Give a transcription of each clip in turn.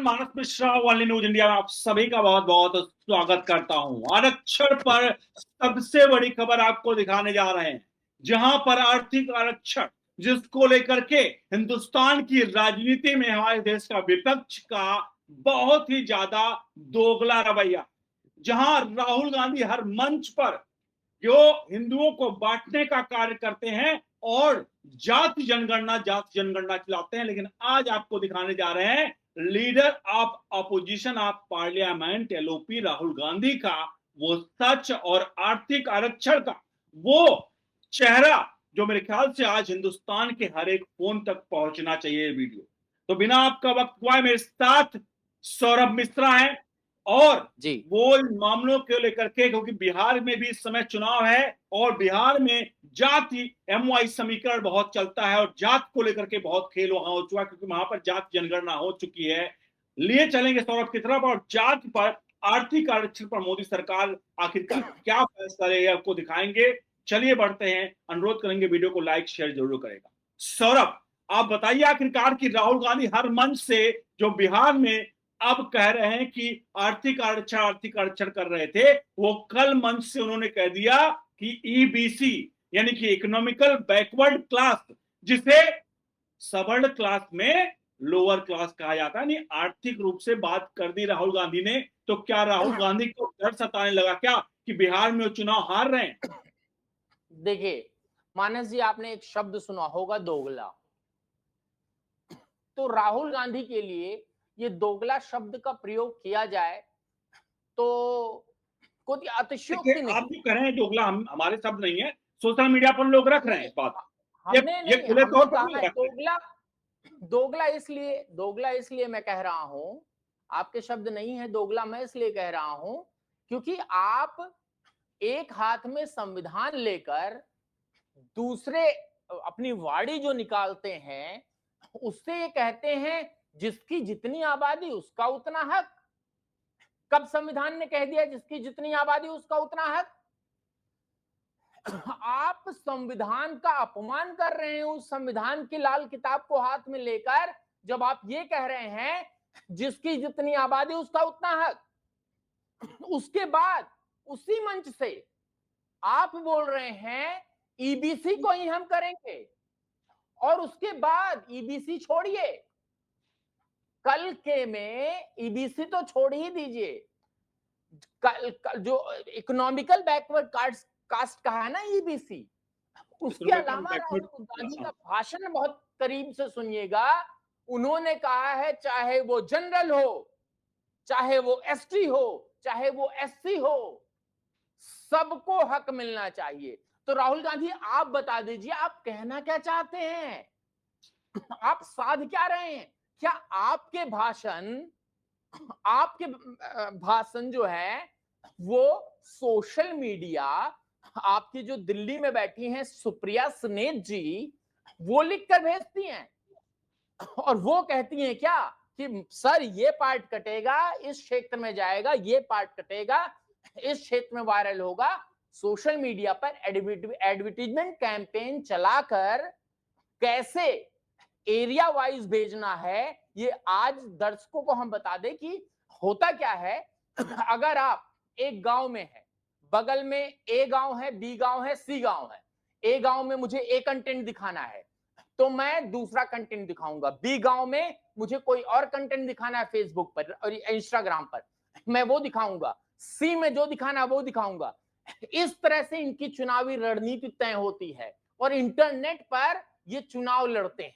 मानस मिश्रा वाली news India में आप सभी का बहुत बहुत स्वागत करता हूं। आरक्षण पर सबसे बड़ी खबर आपको दिखाने जा रहे हैं, जहां पर आर्थिक आरक्षण जिसको लेकर के हिंदुस्तान की राजनीति में हमारे देश का विपक्ष का बहुत ही ज्यादा दोगला रवैया, जहां राहुल गांधी हर मंच पर जो हिंदुओं को बांटने का कार्य करते हैं और जाति जनगणना खिलाते हैं। लेकिन आज आपको दिखाने जा रहे हैं leader of opposition of parliament LOP Rahul Gandhi का वो सच और आर्थिक आरक्षण का वो चेहरा, जो मेरे ख्याल से आज हिंदुस्तान के हर एक फोन तक पहुंचना चाहिए वीडियो। तो बिना आपका वक्त हुआ मेरे साथ सौरभ मिश्रा हैं, और जी वो इन मामलों को लेकर के, क्योंकि बिहार में भी इस समय चुनाव है और बिहार में जाति एमवाई समीकरण बहुत चलता है और जात को लेकर के बहुत खेल वहां हो चुका है, क्योंकि वहां पर जात जनगणना हो चुकी है। लिए चलेंगे सौरभ की तरफ, और जात पर आर्थिक आरक्षण पर मोदी सरकार आखिरकार क्या फैसला लेगा आपको दिखाएंगे। चलिए बढ़ते हैं, अनुरोध करेंगे वीडियो को लाइक शेयर जरूर करेगा। सौरभ, आप बताइए आखिरकार कि राहुल गांधी हर मंच से जो बिहार में अब कह रहे हैं कि आर्थिक आरक्षण कर रहे थे, वो कल मंच से उन्होंने कह दिया कि ईबीसी यानी कि इकोनॉमिकल बैकवर्ड क्लास, जिसे सवर्ण क्लास में लोअर क्लास कहा जाता है, नहीं आर्थिक रूप से बात कर दी राहुल गांधी ने। तो क्या राहुल गांधी को डर सताने लगा क्या कि बिहार में वो चुनाव हार रहे हैं? देखिए मानस जी, आपने एक शब्द सुना होगा, दोगला। तो राहुल गांधी के लिए ये दोगला शब्द का प्रयोग किया जाए तो कोई देखिए, अतिशयोक्ति आप नहीं जो है। कह रहे हैं दोगला, हमारे शब्द नहीं है, सोशल मीडिया पर लोग रख रहे हैं नहीं, इस बात। ये हमने ये नहीं, खुले हमने तौर पर कहा नहीं है रख रहे हैं। दोगला। दोगला इसलिए मैं कह रहा हूं, आपके शब्द नहीं है दोगला, मैं इसलिए कह रहा हूं क्योंकि आप एक हाथ में संविधान लेकर दूसरे अपनी वाड़ी जो निकालते हैं उससे ये कहते हैं जिसकी जितनी आबादी उसका उतना हक। कब संविधान ने कह दिया जिसकी जितनी आबादी उसका उतना हक? आप संविधान का अपमान कर रहे हैं उस संविधान की लाल किताब को हाथ में लेकर, जब आप ये कह रहे हैं जिसकी जितनी आबादी उसका उतना हक। उसके बाद उसी मंच से आप बोल रहे हैं ईबीसी को ही हम करेंगे, और उसके बाद ईबीसी छोड़िए, कल के में ईबीसी तो छोड़ ही दीजिए, कल जो इकोनॉमिकल बैकवर्ड कास्ट कहा है ना ईबीसी, उसके अलावा राहुल गांधी का भाषण बहुत करीब से सुनिएगा। उन्होंने कहा है चाहे वो जनरल हो, चाहे वो एसटी हो, चाहे वो एससी हो, सबको हक मिलना चाहिए। तो राहुल गांधी आप बता दीजिए आप कहना क्या चाहते हैं, आप साध क्या रहे हैं? क्या आपके भाषण जो है वो सोशल मीडिया, आपकी जो दिल्ली में बैठी हैं सुप्रिया सुनेत जी, वो लिख कर भेजती हैं और वो कहती हैं क्या कि सर ये पार्ट कटेगा, इस क्षेत्र में जाएगा, ये पार्ट कटेगा, इस क्षेत्र में वायरल होगा। सोशल मीडिया पर एडवर्टीजमेंट कैंपेन चलाकर कैसे एरिया वाइज भेजना है, ये आज दर्शकों को हम बता दें कि होता क्या है। अगर आप एक गांव में है, बगल में ए गांव है, बी गांव है, सी गांव है। ए गांव में मुझे ए कंटेंट दिखाना है तो मैं दूसरा कंटेंट दिखाऊंगा, बी गांव में मुझे कोई और कंटेंट दिखाना है फेसबुक पर और इंस्टाग्राम पर, मैं वो दिखाऊंगा, सी में जो दिखाना है वो दिखाऊंगा। इस तरह से इनकी चुनावी रणनीति तय होती है और इंटरनेट पर ये चुनाव लड़ते हैं,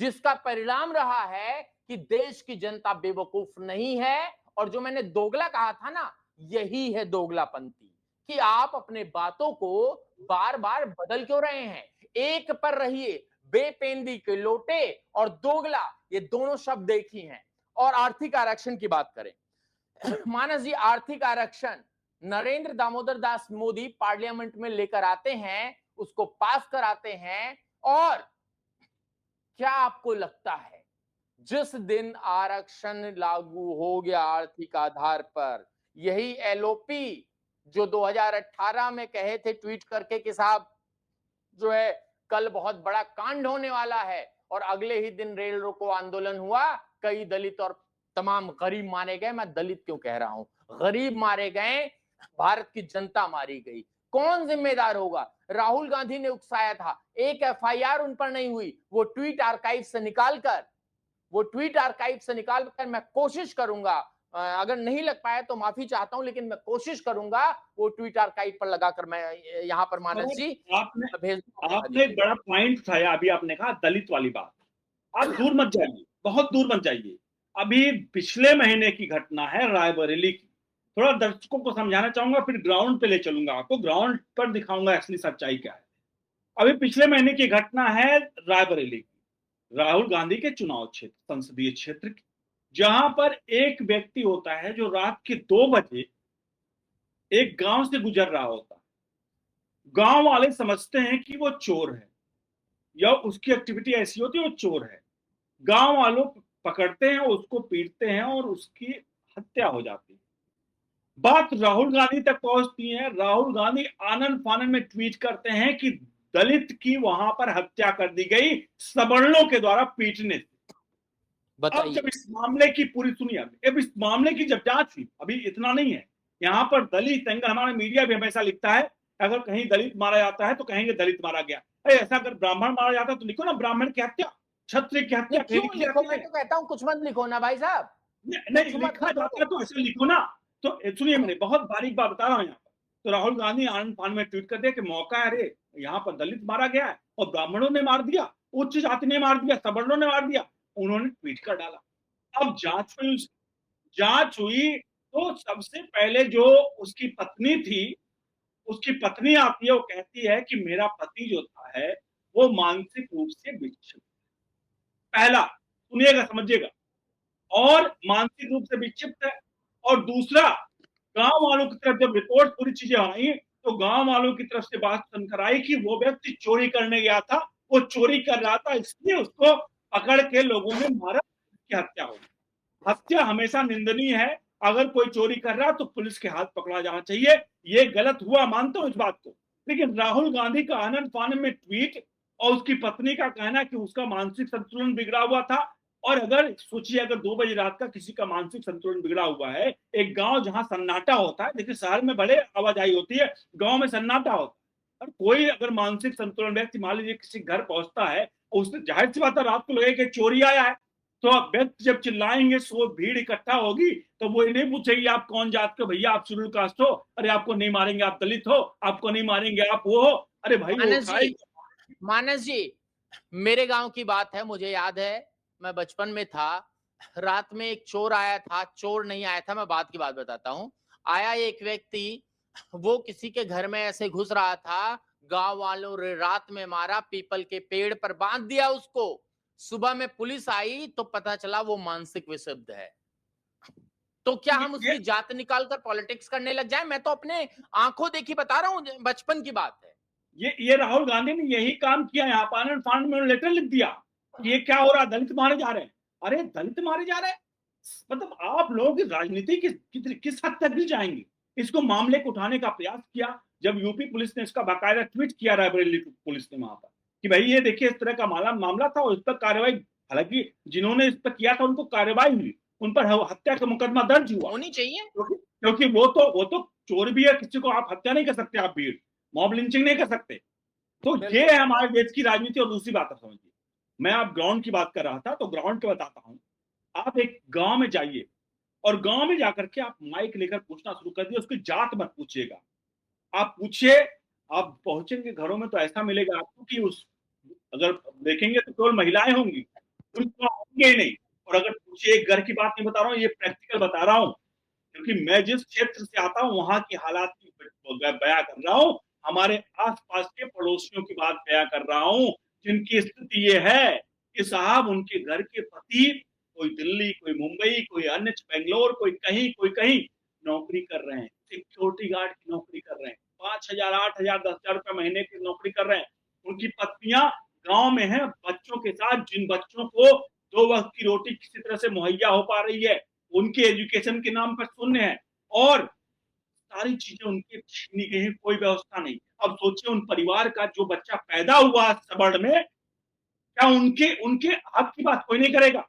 जिसका परिणाम रहा है कि देश की जनता बेवकूफ नहीं है। और जो मैंने दोगला कहा था ना, यही है दोगलापंथी, कि आप अपने बातों को बार बार बदल क्यों रहे हैं। एक पर रहिए, बेपेंदी के लोटे और दोगला, ये दोनों शब्द एक ही हैं। और आर्थिक आरक्षण की बात करें, मानस जी, आर्थिक आरक्षण नरेंद्र दामोदर दास मोदी पार्लियामेंट में लेकर आते हैं, उसको पास कराते हैं, और क्या आपको लगता है जिस दिन आरक्षण लागू हो गया आर्थिक आधार पर, यही एलओपी जो 2018 में कहे थे ट्वीट करके कि साहब जो है कल बहुत बड़ा कांड होने वाला है, और अगले ही दिन रेल रोको आंदोलन हुआ, कई दलित और तमाम गरीब मारे गए। मैं दलित क्यों कह रहा हूं, गरीब मारे गए, भारत की जनता मारी गई। कौन जिम्मेदार होगा? राहुल गांधी ने उकसाया था, एक एफआईआर उन पर नहीं हुई। वो ट्वीट आर्काइव से निकालकर मैं कोशिश करूंगा, अगर नहीं लग पाया तो माफी चाहता हूं, लेकिन मैं कोशिश करूंगा वो ट्वीट आर्काइव पर लगाकर मैं यहां पर मानस जी आपने भेज आपने एक बड़ा पॉइंट उठाया, अभी आपने कहा दलित वाली बात। आप दूर मत जाइए, बहुत दूर मत जाइए। अभी पिछले महीने की घटना है रायबरेली की। थोड़ा दर्शकों को समझाना चाहूंगा, फिर ग्राउंड पे ले चलूंगा, आपको ग्राउंड पर दिखाऊंगा असली सच्चाई क्या है। अभी पिछले महीने की घटना है रायबरेली की, राहुल गांधी के चुनाव क्षेत्र, संसदीय क्षेत्र की, जहां पर एक व्यक्ति होता है जो रात के 2 बजे एक गांव से गुजर रहा होता है। गांव वाले समझते हैं कि वो चोर है या उसकी एक्टिविटी ऐसी होती है वो चोर है। गांव वालों पकड़ते हैं, उसको पीटते हैं और उसकी हत्या हो जाती है। बात राहुल गांधी तक पहुंचती है। राहुल गांधी आनंद फानन में ट्वीट करते हैं कि दलित की वहां पर हत्या कर दी गई सवर्णों के द्वारा पीटने से। अब जब इस मामले की पूरी सुनिए, अब इस मामले की जब जांच हुई, अभी इतना नहीं है, यहाँ पर दलित एंगल, हमारा मीडिया भी हमेशा लिखता है अगर कहीं दलित मारा जाता है तो कहेंगे दलित मारा गया। अरे ऐसा अगर ब्राह्मण मारा जाता है तो लिखो ना ब्राह्मण की हत्या, क्षत्रिय की हत्या। क्यों लिखो? मैं तो कहता हूं कुछ मत लिखो ना भाई साहब। नहीं लिखा जाता है तो ऐसे लिखो ना। तो सुनिए, मैंने बहुत बारीक बात बता रहा हूँ यहाँ पर। तो राहुल गांधी आनंद फान में ट्वीट कर दिया कि मौका है, अरे यहाँ पर दलित मारा गया है और ब्राह्मणों ने मार दिया, उच्च जाति ने मार दिया, सवर्णों ने मार दिया। उन्होंने ट्वीट कर डाला। अब जांच हुई तो सबसे पहले जो उसकी पत्नी थी, उसकी पत्नी आती है, वो कहती है कि मेरा पति जो था है वो मानसिक रूप से विक्षिप्त। पहला सुनिएगा, समझिएगा, और मानसिक रूप से विक्षिप्त है। और दूसरा, गांव वालों की तरफ जब रिपोर्ट पूरी चीजें आई तो गांव वालों की तरफ से बात सुनकर आई कि वो व्यक्ति चोरी करने गया था, वो चोरी कर रहा था, इसलिए उसको पकड़ के लोगों ने मारा, की हत्या हो गई। हत्या हमेशा निंदनीय है। अगर कोई चोरी कर रहा है तो पुलिस के हाथ पकड़ा जाना चाहिए। ये गलत हुआ, मानता हूं इस बात को, लेकिन राहुल गांधी का आनंद फानन में ट्वीट और उसकी पत्नी का कहना कि उसका मानसिक संतुलन बिगड़ा हुआ था। और अगर सोचिए, अगर 2 बजे रात का किसी का मानसिक संतुलन बिगड़ा हुआ है, एक गांव जहां सन्नाटा होता है, देखिए शहर में बड़े आवाजाही होती है, गांव में सन्नाटा होता है, और कोई अगर मानसिक संतुलन व्यक्ति मान लीजिए किसी घर पहुंचता है, उसने जाहिर सी बात है रात को लगेगा कि चोरी आया है, तो आप व्यक्ति जब चिल्लाएंगे, सो भीड़ इकट्ठा होगी, तो वो नहीं पूछेगी आप कौन जात के, भैया आप शेड्यूल कास्ट हो, अरे आपको नहीं मारेंगे आप दलित हो, आपको नहीं मारेंगे आप वो हो, अरे भाई वो मानस जी, मेरे गांव की बात है, मुझे याद है, मैं बचपन में था, रात में एक चोर आया था, चोर नहीं आया था, मैं बात की बात बताता हूं। आया एक व्यक्ति, वो किसी के घर में ऐसे घुस रहा था, गांव वालों ने रात में मारा, पीपल के पेड़ पर बांध दिया उसको। सुबह में पुलिस आई तो पता चला वो मानसिक विक्षिप्त है। तो क्या हम उसकी जात निकालकर पॉलिटिक्स करने लग जाए? मैं तो अपने आंखों देखी बता रहा हूं, बचपन की बात है। ये राहुल गांधी ने यही काम किया। यहाँ पर आनंद फानन में लेटर लिख दिया कि ये क्या हो रहा है, दलित मारे जा रहे हैं। अरे दलित मारे जा रहे हैं, मतलब आप लोगों की राजनीति किस हद तक भी जाएंगे। इसको मामले को उठाने का प्रयास किया, जब यूपी पुलिस ने इसका बाकायदा ट्वीट किया, रायबरेली पुलिस ने वहां पर कि भाई ये देखिए इस तरह का मामला था, और इस पर कार्रवाई, हालांकि जिन्होंने इस पर किया था उनको कार्रवाई हुई, उन पर हत्या का मुकदमा दर्ज हुआ होनी चाहिए, क्योंकि वो तो चोर भी है, किसी को आप हत्या नहीं कर सकते, आप भीड़ मॉब लिंचिंग नहीं कर सकते। तो ये है हमारे देश की राजनीति। और दूसरी बात समझिए, मैं आप ग्राउंड की बात कर रहा था, तो ग्राउंड के बताता हूं। आप एक गांव में जाइए और गांव में जाकर के आप माइक लेकर पूछना शुरू कर दिए, उसकी जात मत पूछिएगा, आप पूछिए। आप पहुंचेंगे घरों में तो ऐसा मिलेगा आपको कि उस, अगर देखेंगे तो केवल महिलाएं होंगी, पुरुष तो होंगे ही नहीं। और अगर पूछिए, एक घर की बात नहीं बता रहा हूँ, ये प्रैक्टिकल बता रहा हूँ, क्योंकि मैं जिस क्षेत्र से आता हूँ वहां की हालात की बयां कर रहा हूँ, हमारे आसपास के पड़ोसियों की बात बयां कर रहा हूँ, जिनकी स्थिति ये है कि साहब उनके घर के पति कोई दिल्ली, कोई मुंबई, कोई अन्य बेंगलोर, कोई कहीं नौकरी कर रहे हैं, सिक्योरिटी गार्ड की नौकरी कर रहे हैं, 5,000, 8,000, 10,000 रुपए महीने की नौकरी कर रहे हैं। उनकी पत्नियां गांव में हैं बच्चों के साथ, जिन बच्चों को 2 वक्त की रोटी किसी तरह से मुहैया हो पा रही है, उनके एजुकेशन के नाम पर शून्य है, और सारी चीजें उनकी छीनी गई है, कोई व्यवस्था नहीं। अब सोचिए, उन परिवार का जो बच्चा पैदा हुआ सवर्ण में, क्या उनके उनके हक की बात कोई नहीं करेगा?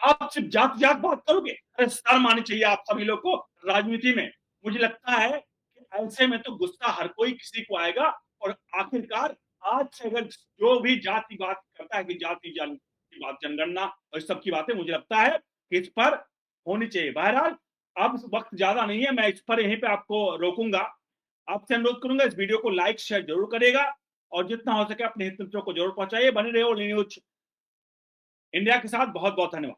आप सिर्फ जात जात बात करोगे। अरे शर्म आनी चाहिए आप सभी लोग को राजनीति में। मुझे लगता है कि ऐसे में तो गुस्सा हर कोई किसी को आएगा और आखिरकार आज से अगर जो भी जात की बात करता है कि जाति जन की बात, जनगणना और इस सब की बातें, मुझे लगता है कि इस पर होनी चाहिए। बहरहाल अब वक्त ज्यादा नहीं है, मैं इस पर यहीं पे आपको रोकूंगा। आपसे अनुरोध करूंगा इस वीडियो को लाइक शेयर जरूर करेगा और जितना हो सके अपने हित मित्रों को जरूर पहुंचाइए। बने रहो न्यूज इंडिया के साथ। बहुत बहुत धन्यवाद।